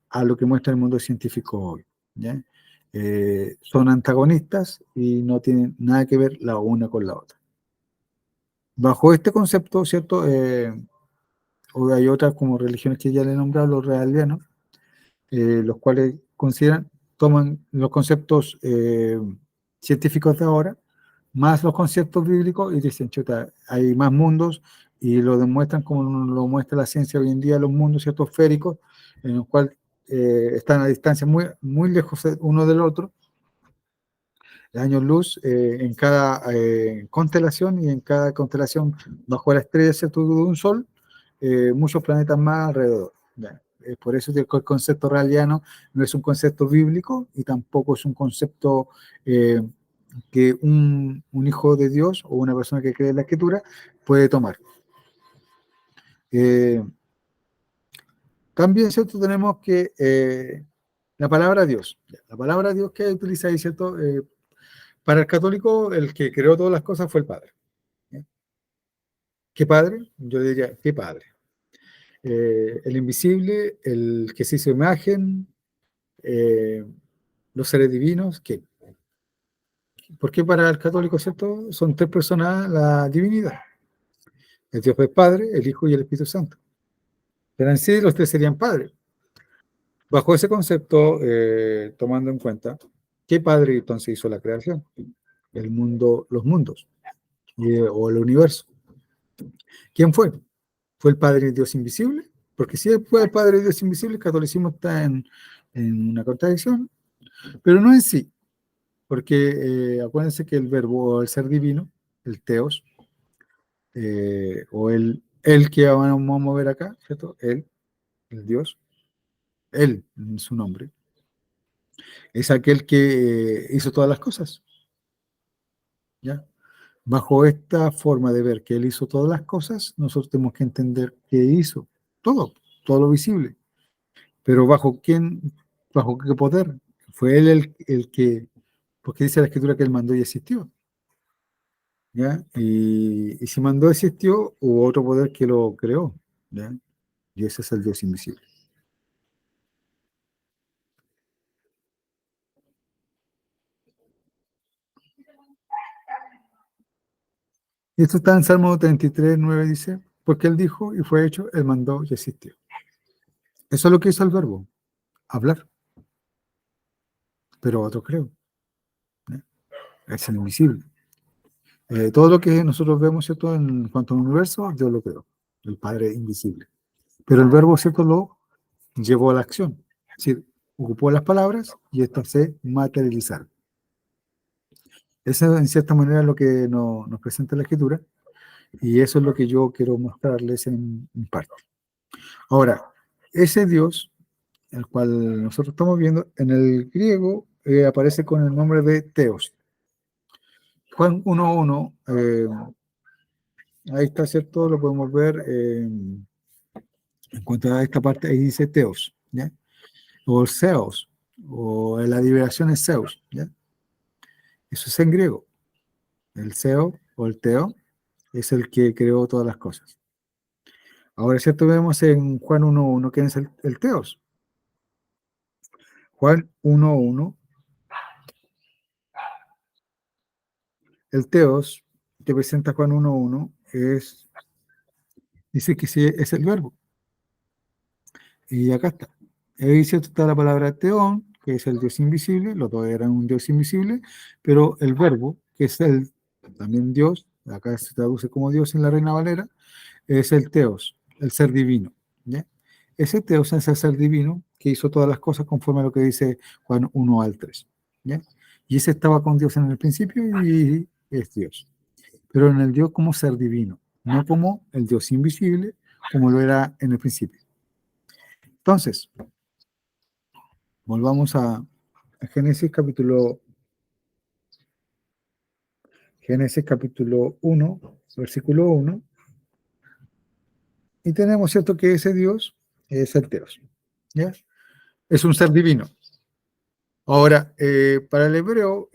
a lo que muestra el mundo científico hoy. ¿Ya? Son antagonistas y no tienen nada que ver la una con la otra. Bajo este concepto, ¿cierto? O hay otras como religiones que ya le he nombrado, los realianos, los cuales toman los conceptos científicos de ahora, más los conceptos bíblicos, y dicen, chuta, hay más mundos, y lo demuestran como lo muestra la ciencia hoy en día, los mundos, ¿cierto? Esféricos, en los cuales están a distancia muy, muy lejos uno del otro, años luz en cada constelación, y en cada constelación bajo la estrella, ¿cierto? De un sol, muchos planetas más alrededor. ¿Ya? Por eso el concepto raeliano no es un concepto bíblico y tampoco es un concepto que un hijo de Dios o una persona que cree en la escritura puede tomar. También, ¿cierto? Tenemos que la palabra Dios. La palabra Dios que utiliza ahí, ¿cierto? Para el católico, el que creó todas las cosas fue el Padre. ¿Ya? ¿Qué Padre? Yo diría, ¿qué Padre? El invisible, el que se hizo imagen, eh, los seres divinos, ¿qué? ¿Por qué para el católico, cierto? Son tres personas la divinidad. El Dios es Padre, el Hijo y el Espíritu Santo. Pero en sí los tres serían padres. Bajo ese concepto, tomando en cuenta, ¿qué Padre entonces hizo la creación? El mundo, los mundos, o el universo. ¿Quién fue? ¿Fue el Padre Dios invisible? Porque si fue el Padre Dios invisible, el catolicismo está en una contradicción, pero no en sí, porque acuérdense que el verbo o el ser divino, el teos, o el que vamos a ver acá, ¿cierto? Él, el Dios, él, en su nombre, es aquel que hizo todas las cosas, ¿ya? Bajo esta forma de ver que él hizo todas las cosas, nosotros tenemos que entender que hizo todo, todo lo visible. Pero ¿bajo quién, bajo qué poder? Fue él el que, porque dice la escritura que él mandó y existió, ¿ya? Y si mandó y existió, hubo otro poder que lo creó, ¿ya? Y ese es el Dios invisible. Y esto está en Salmo 33, 9, dice, porque él dijo y fue hecho, él mandó y existió. Eso es lo que hizo el verbo, hablar, pero otro creo, ¿ya? Es el invisible. Todo lo que nosotros vemos, ¿cierto? En cuanto al universo, Dios lo creó, el Padre invisible. Pero el verbo, ¿cierto? Lo llevó a la acción. Es decir, ocupó las palabras y estas se materializaron. Eso, en cierta manera, es lo que nos presenta la escritura, y eso es lo que yo quiero mostrarles en parte. Ahora, ese Dios, el cual nosotros estamos viendo, en el griego aparece con el nombre de Teos. Juan 1.1, ahí está, ¿cierto? Lo podemos ver en cuanto a esta parte, ahí dice Teos, ¿ya? O Zeus, o la liberación es Zeus, ¿ya? Eso es en griego. El Zeo o el Teo es el que creó todas las cosas. Ahora, ¿cierto? Vemos en Juan 1.1 quién es el Teos. Juan 1.1, el Teos que presenta Juan 1.1 dice que sí, es el verbo. Y acá está. Ahí cierto está la palabra teón, que es el Dios invisible, los dos eran un Dios invisible, pero el verbo, que es el también Dios, acá se traduce como Dios en la Reina Valera, es el Teos, el ser divino. ¿Ya? Ese Teos es el ser divino que hizo todas las cosas conforme a lo que dice Juan 1 al 3. ¿Ya? Y ese estaba con Dios en el principio y es Dios. Pero en el Dios como ser divino, no como el Dios invisible, como lo era en el principio. Entonces, volvamos a Génesis capítulo 1, versículo 1, y tenemos, ¿cierto?, que ese Dios es el Teos. ¿Ya? Es un ser divino. Ahora, para el hebreo,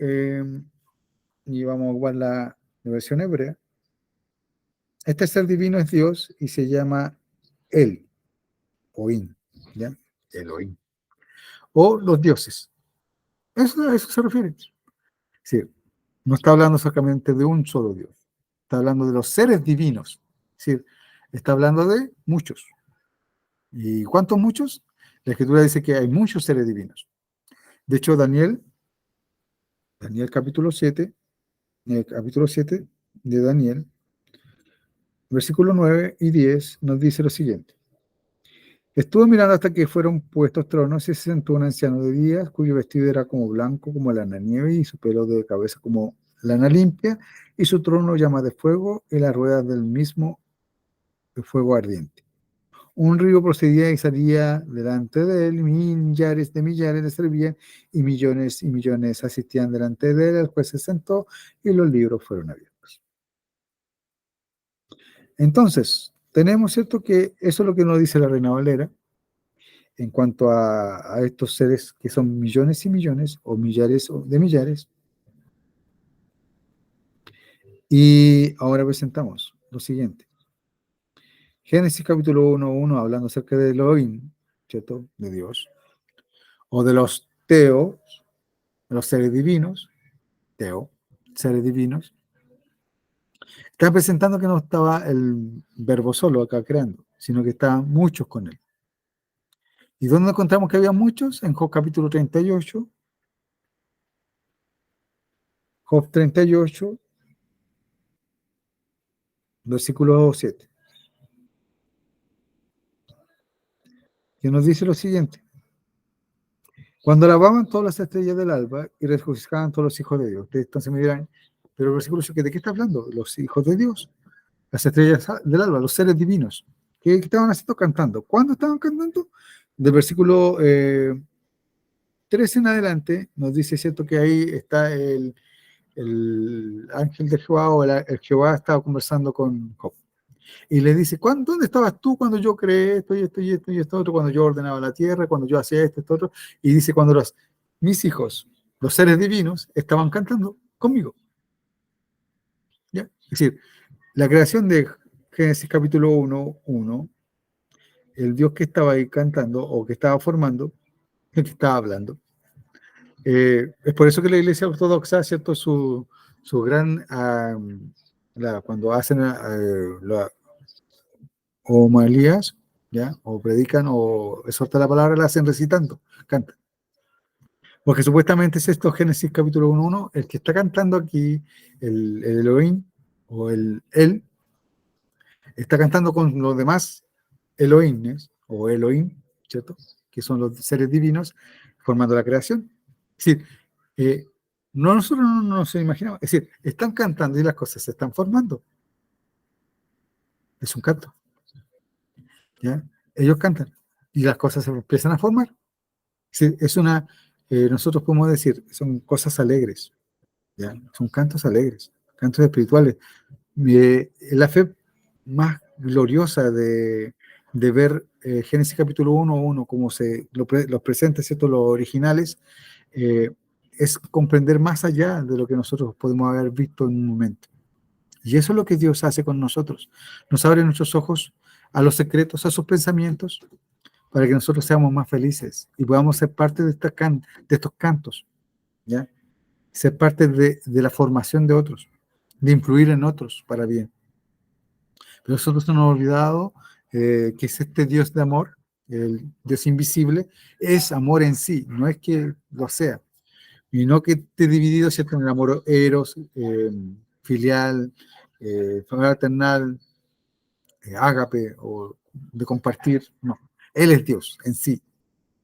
y vamos a jugar la versión hebrea, este ser divino es Dios y se llama El, Oín, ¿ya? Elohim. O los dioses. A eso se refiere. Sí, no está hablando exactamente de un solo Dios. Está hablando de los seres divinos. Es decir, está hablando de muchos. ¿Y cuántos muchos? La Escritura dice que hay muchos seres divinos. De hecho, Daniel capítulo 7, capítulo 7 de Daniel, versículos 9 y 10, nos dice lo siguiente. Estuvo mirando hasta que fueron puestos tronos y se sentó un anciano de días, cuyo vestido era como blanco como lana nieve y su pelo de cabeza como lana limpia, y su trono llama de fuego y las ruedas del mismo de fuego ardiente. Un río procedía y salía delante de él, millares de millares le servían y millones asistían delante de él. El juez se sentó y los libros fueron abiertos. Entonces, tenemos, ¿cierto?, que eso es lo que nos dice la Reina Valera en cuanto a estos seres que son millones y millones o millares de millares. Y ahora presentamos lo siguiente. Génesis capítulo 1, hablando acerca de Elohim, ¿cierto?, de Dios, o de los teos, de los seres divinos, teo, seres divinos. Está presentando que no estaba el verbo solo acá creando, sino que estaban muchos con él. ¿Y dónde encontramos que había muchos? En Job capítulo 38. Job 38, versículo 7. Que nos dice lo siguiente. Cuando alababan todas las estrellas del alba y regocijaban todos los hijos de Dios. Ustedes entonces me dirán, pero el versículo 7, ¿de qué está hablando? Los hijos de Dios, las estrellas del alba, los seres divinos. ¿Qué estaban haciendo? Cantando. ¿Cuándo estaban cantando? Del versículo 13 en adelante nos dice, ¿cierto?, que ahí está el ángel de Jehová o el Jehová estaba conversando con Job. Y le dice, ¿dónde estabas tú cuando yo creé esto y esto y esto y esto otro? Cuando yo ordenaba la tierra, cuando yo hacía esto otro. Y dice, cuando mis hijos, los seres divinos, estaban cantando conmigo. ¿Ya? Es decir, la creación de Génesis capítulo 1, el Dios que estaba ahí cantando o que estaba formando, el que estaba hablando. Es por eso que la Iglesia Ortodoxa, ¿cierto?, su gran, cuando hacen homilías, ¿ya?, o predican o exhortan la palabra, la hacen recitando, cantan. Porque supuestamente es esto, Génesis capítulo 1, el que está cantando aquí, el Elohim, o él, está cantando con los demás Elohines, o Elohim, ¿cierto?, que son los seres divinos, formando la creación. Es decir, nosotros no nos imaginamos, es decir, están cantando y las cosas se están formando. Es un canto. ¿Ya? Ellos cantan y las cosas se empiezan a formar. Es una, nosotros podemos decir, son cosas alegres, ¿ya? Son cantos alegres, cantos espirituales. La fe más gloriosa de ver Génesis capítulo 1, como se los presenta, ¿cierto?, los originales, es comprender más allá de lo que nosotros podemos haber visto en un momento. Y eso es lo que Dios hace con nosotros. Nos abre nuestros ojos a los secretos, a sus pensamientos, para que nosotros seamos más felices y podamos ser parte de estos cantos, ¿ya? Ser parte de la formación de otros, de influir en otros para bien. Pero nosotros nos hemos olvidado que es este Dios de amor, el Dios invisible, es amor en sí, no es que lo sea, y no que esté dividido, ¿cierto?, en el amor eros, filial, fraternal, ágape o de compartir, no. Él es Dios en sí,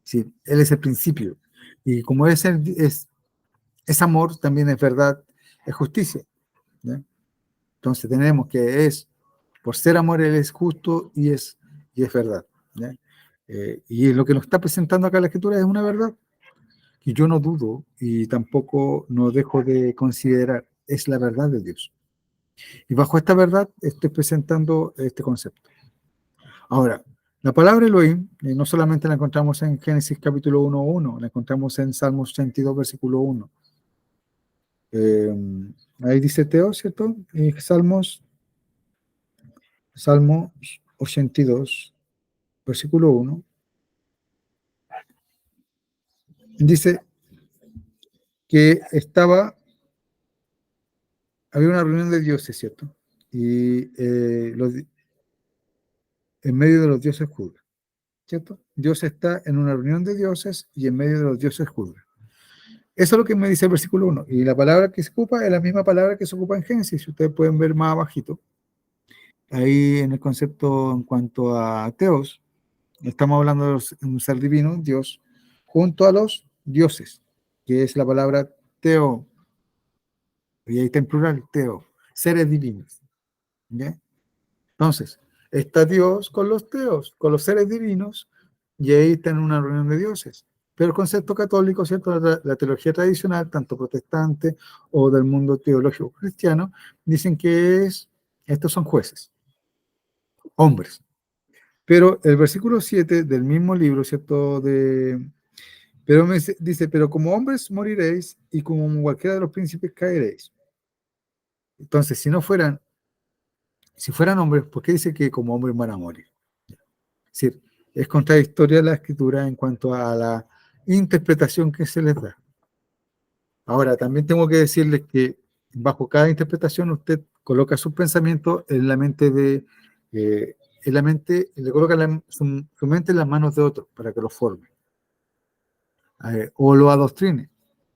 sí, Él es el principio. Y como es amor, también es verdad, es justicia. ¿Ya? Entonces tenemos que por ser amor, Él es justo y es verdad. ¿Ya? Y lo que nos está presentando acá la Escritura es una verdad que yo no dudo y tampoco no dejo de considerar, es la verdad de Dios. Y bajo esta verdad estoy presentando este concepto. Ahora, la palabra Elohim no solamente la encontramos en Génesis capítulo 1:1, la encontramos en Salmos 82, versículo 1. Ahí dice Teo, ¿cierto? Y Salmo 82, versículo 1, dice que había una reunión de dioses, ¿cierto? Y en medio de los dioses juzga, ¿cierto? Dios está en una reunión de dioses y en medio de los dioses juzga. Eso es lo que me dice el versículo 1. Y la palabra que se ocupa es la misma palabra que se ocupa en Génesis. Si ustedes pueden ver más abajito, ahí en el concepto en cuanto a Teos, estamos hablando de un ser divino, Dios, junto a los dioses, que es la palabra Teo, y ahí está en plural, Teo, seres divinos. ¿Ya? Entonces, está Dios con los teos, con los seres divinos, y ahí está en una reunión de dioses. Pero el concepto católico, ¿cierto? La teología tradicional, tanto protestante o del mundo teológico cristiano, dicen que estos son jueces, hombres. Pero el versículo 7 del mismo libro, ¿cierto? Pero dice, pero como hombres moriréis y como cualquiera de los príncipes caeréis. Entonces, si fueran hombres, ¿por qué dice que como hombres van a morir? Es decir, es contradictoria la escritura en cuanto a la interpretación que se les da. Ahora, también tengo que decirles que bajo cada interpretación usted coloca sus pensamientos en la mente le coloca su mente en las manos de otro para que lo forme o lo adoctrine.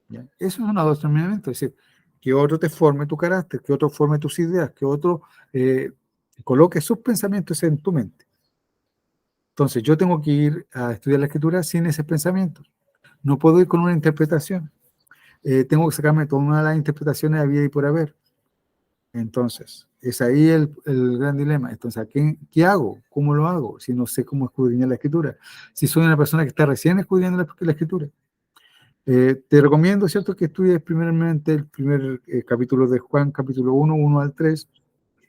¿Ya? Eso es un adoctrinamiento, es decir, que otro te forme tu carácter, que otro forme tus ideas, que otro coloque sus pensamientos en tu mente. Entonces, yo tengo que ir a estudiar la escritura sin ese pensamiento. No puedo ir con una interpretación. Tengo que sacarme todas las interpretaciones había y por haber. Entonces, es ahí el gran dilema. Entonces, ¿qué hago? ¿Cómo lo hago? Si no sé cómo escudriñar la escritura. Si soy una persona que está recién escudriñando la escritura. Te recomiendo, ¿cierto?, que estudies primeramente el primer capítulo de Juan, capítulo 1:1 al 3,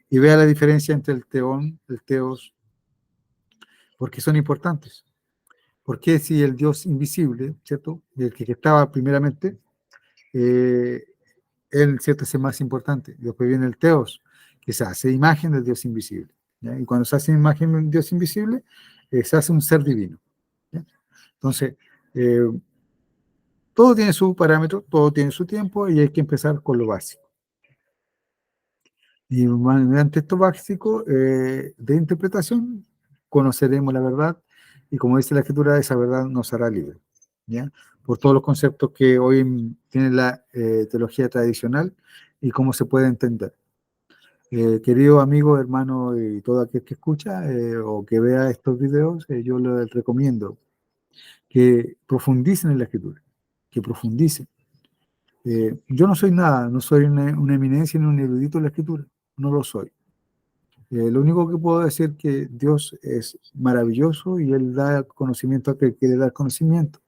y vea la diferencia entre el teón, el teos, porque son importantes. Porque si el Dios invisible, ¿cierto?, el que estaba primeramente, él, ¿cierto?, es el más importante. Después viene el teos, que se hace imagen del Dios invisible. ¿Ya? Y cuando se hace imagen del Dios invisible, se hace un ser divino. ¿Ya? Entonces, todo tiene su parámetro, todo tiene su tiempo y hay que empezar con lo básico. Y mediante esto básico de interpretación, conoceremos la verdad y como dice la escritura, esa verdad nos hará libre. ¿Ya? Por todos los conceptos que hoy tiene la teología tradicional y cómo se puede entender. Querido amigo, hermano y todo aquel que escucha o que vea estos videos, yo les recomiendo que profundicen en la escritura, que profundicen. Yo no soy nada, no soy una eminencia ni un erudito en la escritura, no lo soy. Lo único que puedo decir es que Dios es maravilloso y Él da conocimiento a aquel que quiere dar conocimiento.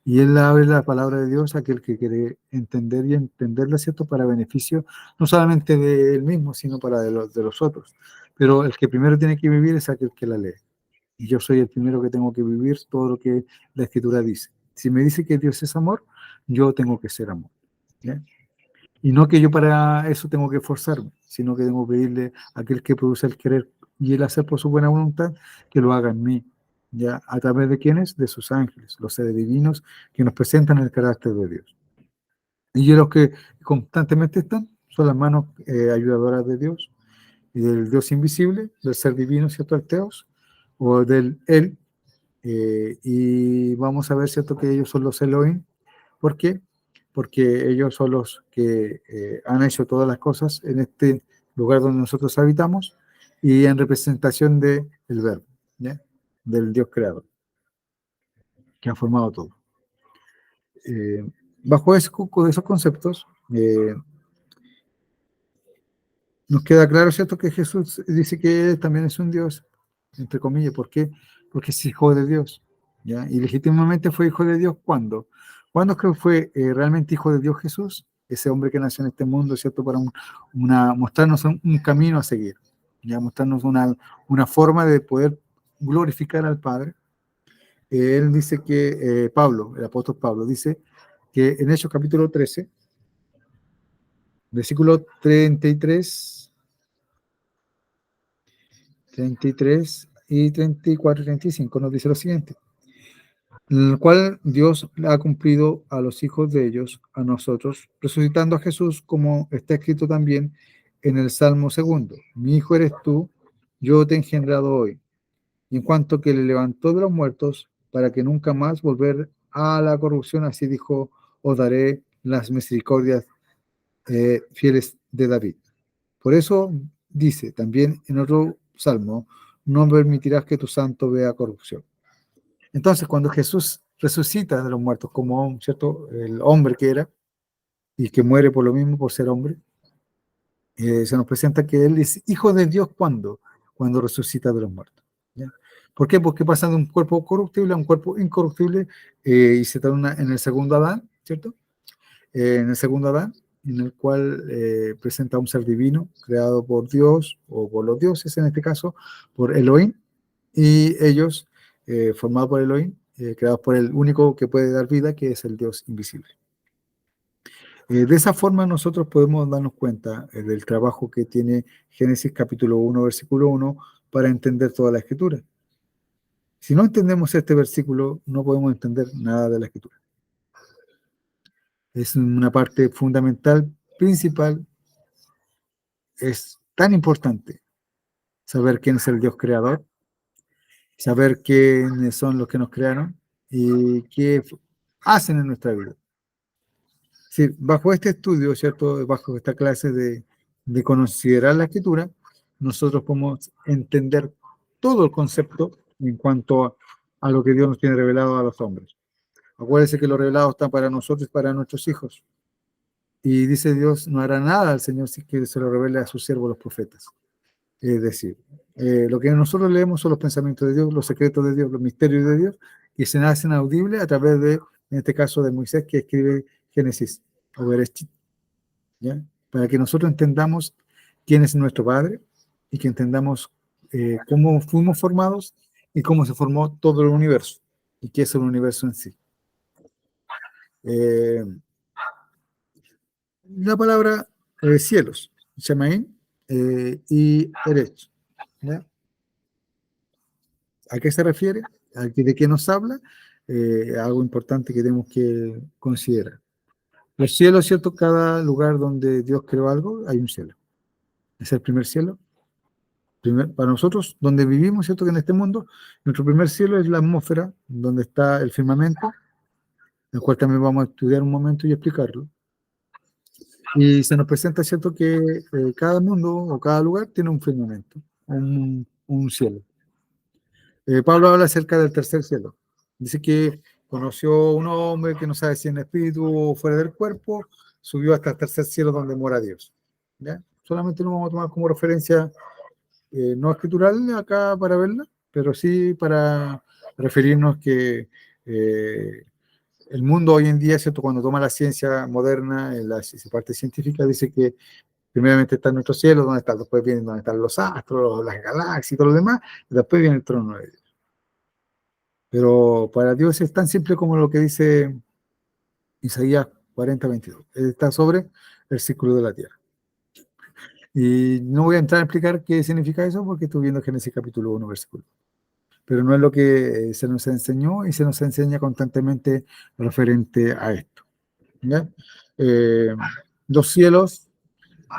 Y Él abre la palabra de Dios a aquel que quiere entender y entenderla, ¿cierto?, para beneficio no solamente de Él mismo, sino para de los otros. Pero el que primero tiene que vivir es aquel que la lee. Y yo soy el primero que tengo que vivir todo lo que la Escritura dice. Si me dice que Dios es amor, yo tengo que ser amor. ¿Ya? Y no que yo para eso tengo que esforzarme, sino que tengo que pedirle a aquel que produce el querer y el hacer por su buena voluntad, que lo haga en mí. ¿Ya? ¿A través de quiénes? De sus ángeles, los seres divinos que nos presentan el carácter de Dios. Y los que constantemente están son las manos ayudadoras de Dios y del Dios invisible, del ser divino, ¿cierto? El Teos, o del Él. Y vamos a ver, ¿cierto?, que ellos son los Elohim. ¿Por qué? Porque ellos son los que han hecho todas las cosas en este lugar donde nosotros habitamos, y en representación del Verbo, ¿ya? Del Dios creador, que ha formado todo. Eh, bajo esos conceptos, nos queda claro, ¿cierto?, que Jesús dice que Él también es un Dios, entre comillas. ¿Por qué? Porque es hijo de Dios, ¿ya? Y legítimamente fue hijo de Dios, ¿cuándo? ¿Cuándo es que fue realmente hijo de Dios Jesús? Ese hombre que nació en este mundo, ¿cierto?, para mostrarnos un camino a seguir, ¿ya? Mostrarnos una forma de poder glorificar al Padre. Él dice que, Pablo, el apóstol Pablo, dice que en Hechos capítulo 13, versículo 33 y 34 y 35 nos dice lo siguiente: en el cual Dios ha cumplido a los hijos de ellos, a nosotros, resucitando a Jesús, como está escrito también en el Salmo segundo: mi hijo eres tú, yo te he engendrado hoy. Y en cuanto que le levantó de los muertos, para que nunca más volver a la corrupción, así dijo: os daré las misericordias fieles de David. Por eso dice también en otro salmo: no permitirás que tu santo vea corrupción. Entonces, cuando Jesús resucita de los muertos como, ¿cierto?, el hombre que era y que muere por lo mismo, por ser hombre, se nos presenta que Él es hijo de Dios cuando resucita de los muertos, ¿ya? ¿Por qué? Porque pasa de un cuerpo corruptible a un cuerpo incorruptible, y se torna en el segundo Adán, ¿cierto? En el segundo Adán, en el cual presenta un ser divino, creado por Dios, o por los dioses en este caso, por Elohim, y ellos, formados por Elohim, creados por el único que puede dar vida, que es el Dios invisible. De esa forma nosotros podemos darnos cuenta del trabajo que tiene Génesis capítulo 1, versículo 1, para entender toda la escritura. Si no entendemos este versículo, no podemos entender nada de la escritura. Es una parte fundamental, principal. Es tan importante saber quién es el Dios creador, saber quiénes son los que nos crearon y qué hacen en nuestra vida. Sí, bajo este estudio, ¿cierto?, bajo esta clase de considerar la escritura, nosotros podemos entender todo el concepto en cuanto a lo que Dios nos tiene revelado a los hombres. Acuérdense que lo revelado está para nosotros y para nuestros hijos. Y dice Dios: no hará nada al Señor si que se lo revele a sus siervos los profetas. Es decir, lo que nosotros leemos son los pensamientos de Dios, los secretos de Dios, los misterios de Dios, y se hacen audibles a través de, en este caso, de Moisés, que escribe Génesis o Bereshit, ¿ya? Para que nosotros entendamos quién es nuestro Padre y que entendamos cómo fuimos formados y cómo se formó todo el universo y qué es el universo en sí. Eh, la palabra cielos, Shamaín, y Erech, ¿ya? ¿A qué se refiere? ¿De qué nos habla? Algo importante que tenemos que considerar. Los cielos, ¿cierto? Cada lugar donde Dios creó algo, hay un cielo. Es el primer cielo. Para nosotros, donde vivimos, ¿cierto?, que en este mundo, nuestro primer cielo es la atmósfera, donde está el firmamento, el cual también vamos a estudiar un momento y explicarlo. Y se nos presenta, ¿cierto?, que cada mundo o cada lugar tiene un firmamento, un cielo. Pablo habla acerca del tercer cielo. Dice que conoció un hombre que no sabe si en espíritu o fuera del cuerpo, subió hasta el tercer cielo donde mora Dios, ¿ya? Solamente lo vamos a tomar como referencia, no escritural acá para verla, pero sí para referirnos que el mundo hoy en día, ¿cierto?, cuando toma la ciencia moderna, en la parte científica, dice que primeramente está nuestro cielo, donde está, después vienen donde están los astros, las galaxias y todo lo demás, y después viene el trono de Dios. Pero para Dios es tan simple como lo que dice Isaías 40:22. Está sobre el círculo de la tierra. Y no voy a entrar a explicar qué significa eso porque estoy viendo Génesis capítulo 1, versículo. Pero no es lo que se nos enseñó y se nos enseña constantemente referente a esto, ¿ya? Los cielos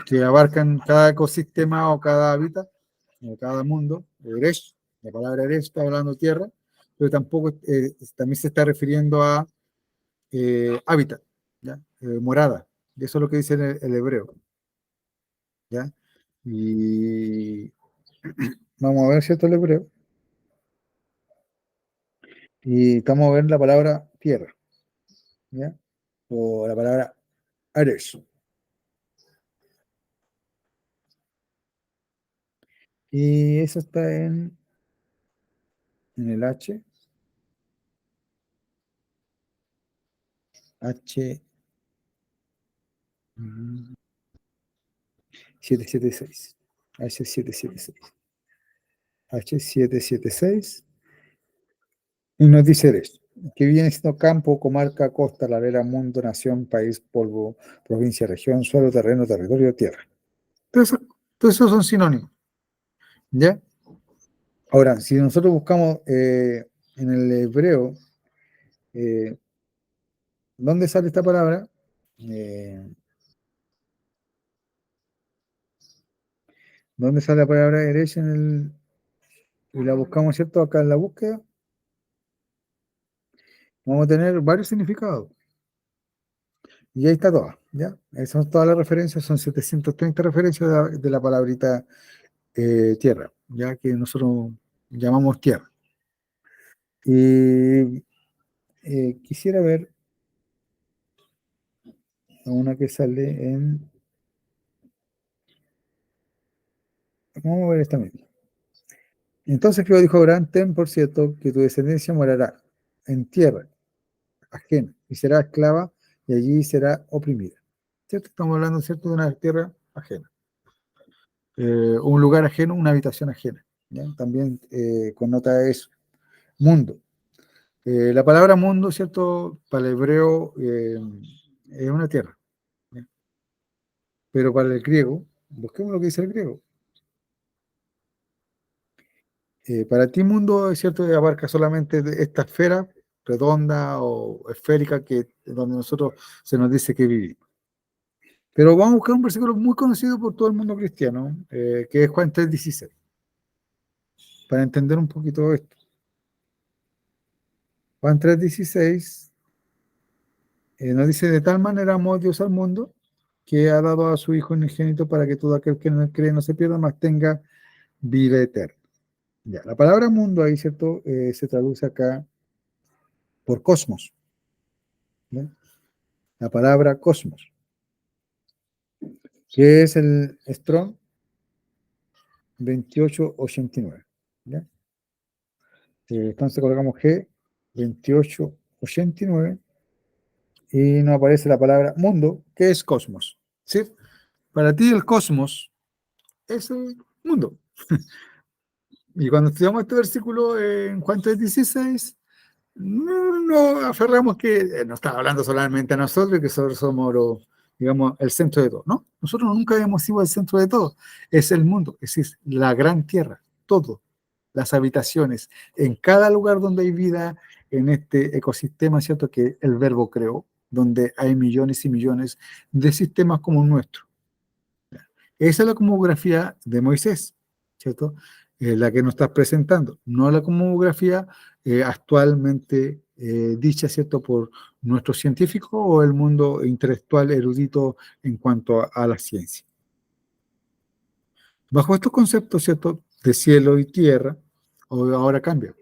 que abarcan cada ecosistema o cada hábitat, o cada mundo, Eresh, la palabra Eresh está hablando tierra, pero tampoco, también se está refiriendo a hábitat, ¿ya? Morada, y eso es lo que dice el hebreo, ¿ya? Y vamos a ver, ¿cierto? El hebreo. Y estamos a ver la palabra tierra, ¿ya? O la palabra Ares. Y eso está en el H, 776. H776. H776. Y nos dice Ares, que viene siendo campo, comarca, costa, ladera, mundo, nación, país, polvo, provincia, región, suelo, terreno, territorio, tierra. Entonces, todos esos son sinónimos, ¿ya? Ahora, si nosotros buscamos en el hebreo, eh, ¿dónde sale esta palabra? Eh, ¿Dónde sale la palabra Eresh y la buscamos, ¿cierto? Acá en la búsqueda, vamos a tener varios significados. Y ahí está toda, ¿ya? Esas son todas las referencias, son 730 referencias de la palabrita tierra, ya que nosotros llamamos tierra. Y quisiera ver una que sale Vamos a ver esta misma. Entonces Jehová dijo a Abraham, ten por cierto que tu descendencia morará en tierra ajena y será esclava y allí será oprimida. ¿Cierto? Estamos hablando, ¿cierto?, de una tierra ajena. Un lugar ajeno, una habitación ajena. ¿Ya? También connota eso. Mundo. La palabra mundo, ¿cierto?, para el hebreo es una tierra. ¿Ya? Pero para el griego, busquemos lo que dice el griego. Para ti mundo, es cierto, abarca solamente esta esfera redonda o esférica donde nosotros se nos dice que vivimos. Pero vamos a buscar un versículo muy conocido por todo el mundo cristiano, que es Juan 3:16, para entender un poquito esto. Juan 3:16 nos dice, de tal manera amó Dios al mundo, que ha dado a su Hijo unigénito para que todo aquel que en él cree no se pierda, mas tenga vida eterna. Ya, la palabra mundo ahí, ¿cierto? Se traduce acá por cosmos. ¿Ya? La palabra cosmos, que es el Strong 2889. ¿Ya? Entonces colocamos G 2889 y nos aparece la palabra mundo, que es cosmos. ¿Sí? Para ti el cosmos es el mundo. Y cuando estudiamos este versículo en Juan 3:16, no aferramos que no está hablando solamente a nosotros, que nosotros somos, digamos, el centro de todo. No, nosotros nunca hemos sido el centro de todo. Es el mundo, es decir, la gran tierra, todo, las habitaciones, en cada lugar donde hay vida, en este ecosistema, ¿cierto?, que el Verbo creó, donde hay millones y millones de sistemas como el nuestro. Esa es la cosmografía de Moisés, ¿cierto? La que nos estás presentando, no la cosmografía actualmente dicha, ¿cierto?, por nuestros científicos o el mundo intelectual erudito en cuanto a la ciencia. Bajo estos conceptos, ¿cierto?, de cielo y tierra, ahora cambia,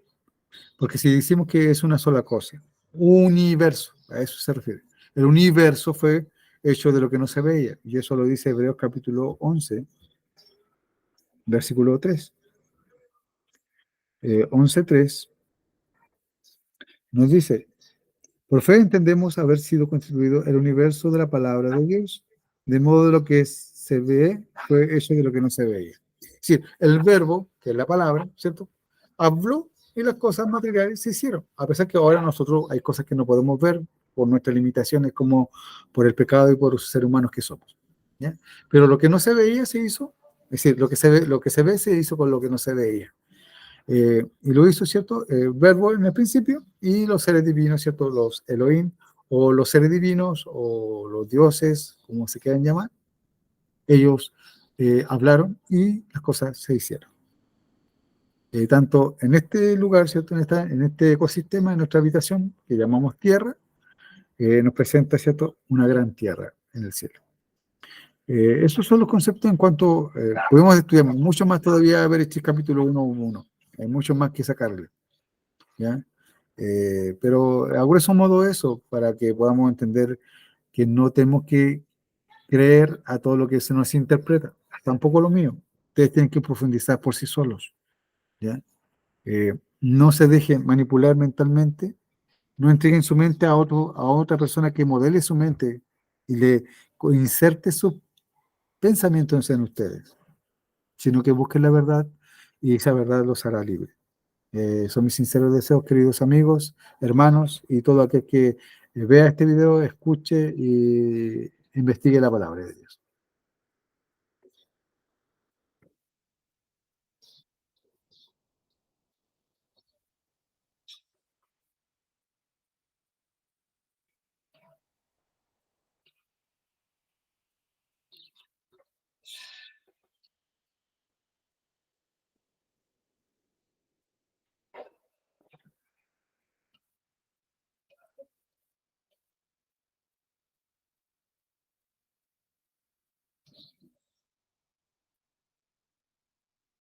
porque si decimos que es una sola cosa, universo, a eso se refiere. El universo fue hecho de lo que no se veía, y eso lo dice Hebreos capítulo 11, versículo 3. 11:3 nos dice, por fe entendemos haber sido constituido el universo de la palabra de Dios, de modo de lo que se ve fue hecho de lo que no se veía. Es decir, el verbo, que es la palabra, ¿cierto?, habló y las cosas materiales se hicieron, a pesar que ahora nosotros hay cosas que no podemos ver por nuestras limitaciones, como por el pecado y por los seres humanos que somos. ¿Ya? Pero lo que no se veía se hizo, es decir, lo que se ve se hizo con lo que no se veía. Y lo hizo, ¿cierto? Verbo en el principio y los seres divinos, ¿cierto? Los Elohim o los seres divinos o los dioses, como se quieran llamar, ellos hablaron y las cosas se hicieron. Tanto en este lugar, ¿cierto? En este ecosistema, en nuestra habitación, que llamamos tierra, nos presenta, ¿cierto?, una gran tierra en el cielo. Esos son los conceptos en cuanto podemos estudiar mucho más todavía, ver este capítulo 1.1. Hay mucho más que sacarle, ¿ya? Pero a grueso modo eso, para que podamos entender que no tenemos que creer a todo lo que se nos interpreta. Tampoco lo mío. Ustedes tienen que profundizar por sí solos, ¿ya? No se dejen manipular mentalmente, no entreguen su mente a otra persona que modele su mente y le inserte sus pensamientos en ustedes, sino que busquen la verdad y esa verdad los hará libres. Son mis sinceros deseos, queridos amigos, hermanos, y todo aquel que vea este video, escuche y investigue la palabra de Dios.